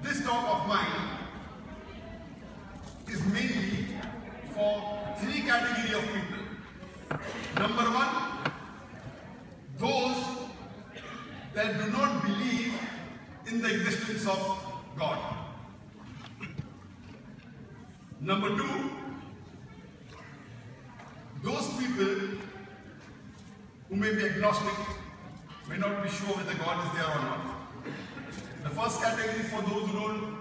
this talk of mine is mainly for three categories of people. Number one, those that do not believe in the existence of God. Number two, those people who may be agnostic, may not be sure whether God is there or not. The first category for those who don't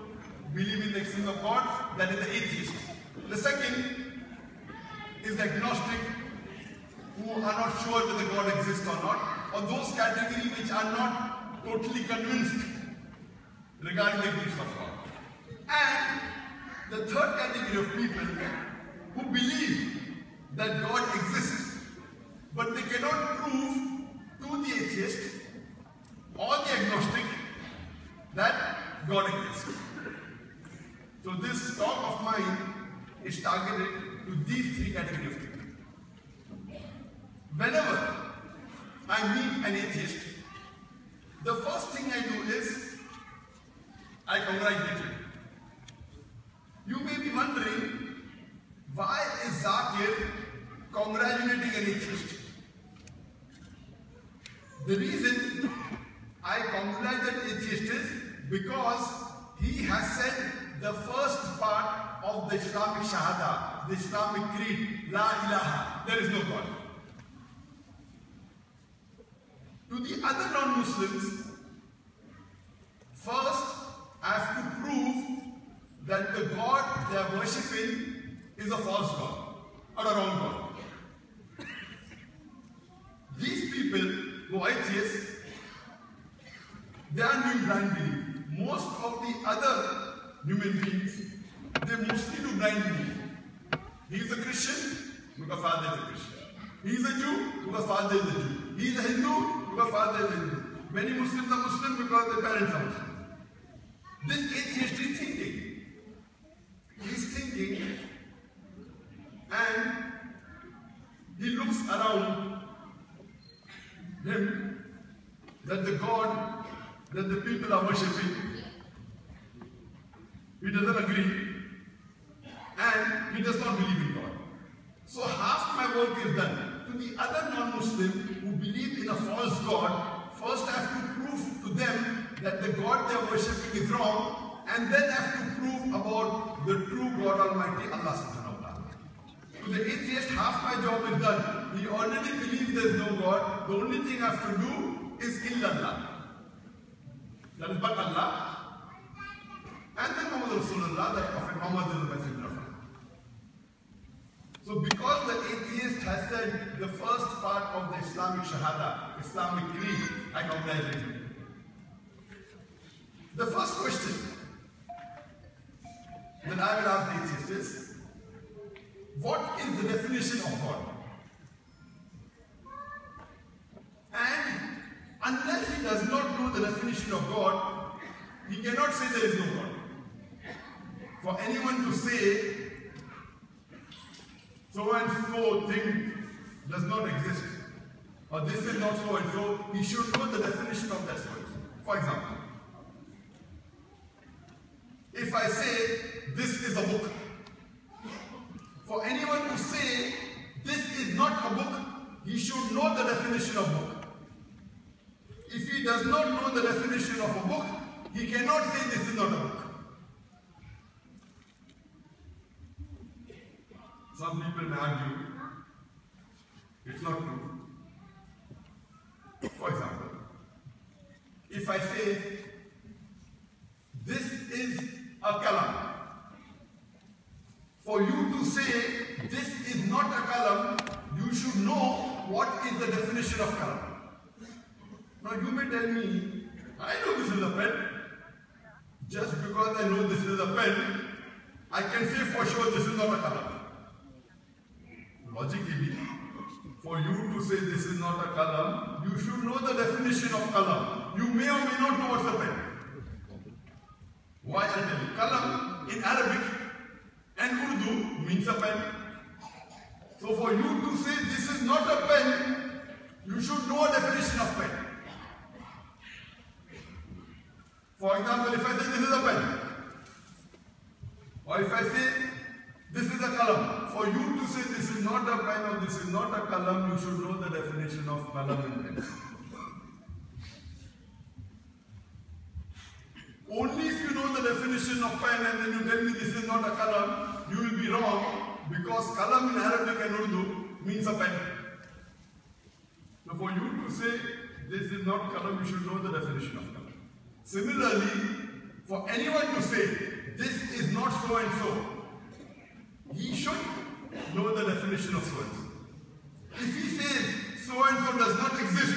believe in the existence of God, that is the atheist. The second is the agnostic, who are not sure whether God exists or not, or those categories which are not totally convinced regarding the existence of God. And the third category of people who believe that God exists, but they cannot prove to the atheist or the agnostic that God exists. So this talk of mine is targeted to these three categories of people. Whenever I meet an atheist, the first thing I do is I congratulate him. You may be wondering, why is Zakir congratulating an atheist? The reason I congratulate an atheist is because he has said the first part of the Islamic Shahada, the Islamic creed, La ilaha, there is no God. To the other non-Muslims, first I have to prove that the God they are worshipping is a false God or a wrong God. These people who are atheists, they are doing blind belief. Most of the other human beings, they mostly do blind belief. He is a Christian because father is a Christian. He is a Jew because father is a Jew. He is a Hindu because father is a Hindu. Many Muslims are Muslim because their parents are Muslim. This atheist is thinking. He is thinking and he looks around him that the God that the people are worshipping, he doesn't agree and he does not believe in God. So half my work is done. To the other non-Muslim who believe in a false God, first I have to prove to them that the God they are worshipping is wrong, and then I have to prove about the true God Almighty, Allah subhanahu wa ta'ala. To the atheist, half my job is done. He already believes there is no God. The only thing I have to do is illallah. That is but Allah. And then Muhammad Rasulullah, that Prophet Muhammad is the messenger of Allah. So because the atheist has said the first part of the Islamic Shahada, Islamic creed, I congratulate him. The first question that I will ask the atheist is, what is the definition of God? And unless he does not know the definition of God, he cannot say there is no God. For anyone to say so and so thing does not exist, or this is not so and so, he should know the definition of that word. For example, if I say this is a book, for anyone to say this is not a book, he should know the definition of book. If he does not know the definition of a book, he cannot say this is not a book. Some people may argue it's not true. For example, if I say this is a kalam, for you to say this is not a kalam, you should know what is the definition of kalam. Now you may tell me, I know this is a pen. Just because I know this is a pen, I can say for sure this is not a kalam. Logically, for you to say this is not a kalam, you should know the definition of kalam. You may or may not know what's a pen. Why I tell you? Kalam in Arabic and Urdu means a pen. So for you to say this is not a pen, you should know a definition of pen. For example, if I say this is a pen, or if I say this is a column, for you to say this is not a pen or this is not a column, you should know the definition of column and pen. Only if you know the definition of pen and then you tell me this is not a column, you will be wrong, because kalam in Arabic and Urdu means a pen. So for you to say this is not kalam, you should know the definition of kalam. Similarly, for anyone to say this is not so and so, he should know the definition of so and so. If he says so and so does not exist,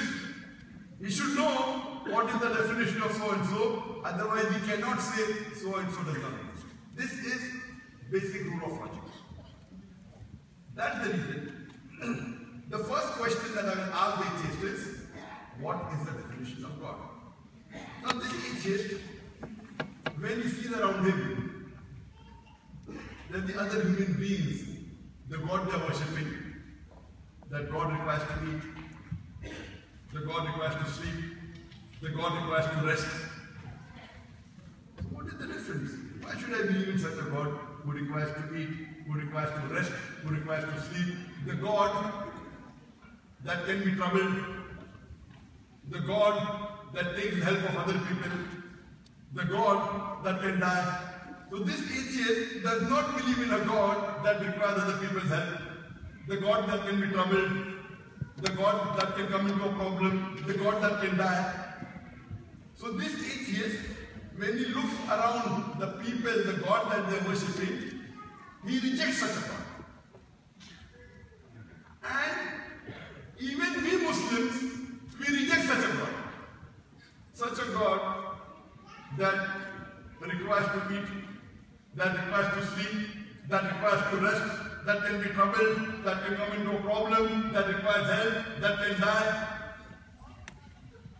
he should know what is the definition of so and so, otherwise he cannot say so and so does not exist. This is basic rule of logic. That's the reason. The first question that I will ask the atheist is, what is the definition of God? Now this atheist, when he sees around him that the other human beings, the God they are worshipping, that God requires to eat, the God requires to sleep, the God requires to rest. So what is the difference? Why should I believe in such a God who requires to eat, who requires to rest, who requires to sleep? The God that can be troubled, the God that takes help of other people, the God that can die. So this atheist does not believe in a God that requires other people's help, the God that can be troubled, the God that can come into a problem, the God that can die. So this atheist, when he looks around the people, the God that they are worshipping, he rejects such a God. And even we Muslims, we reject such a God. Such a God that requires to eat, that requires to sleep, that requires to rest, that can be troubled, that can come into a problem, that requires help, that can die.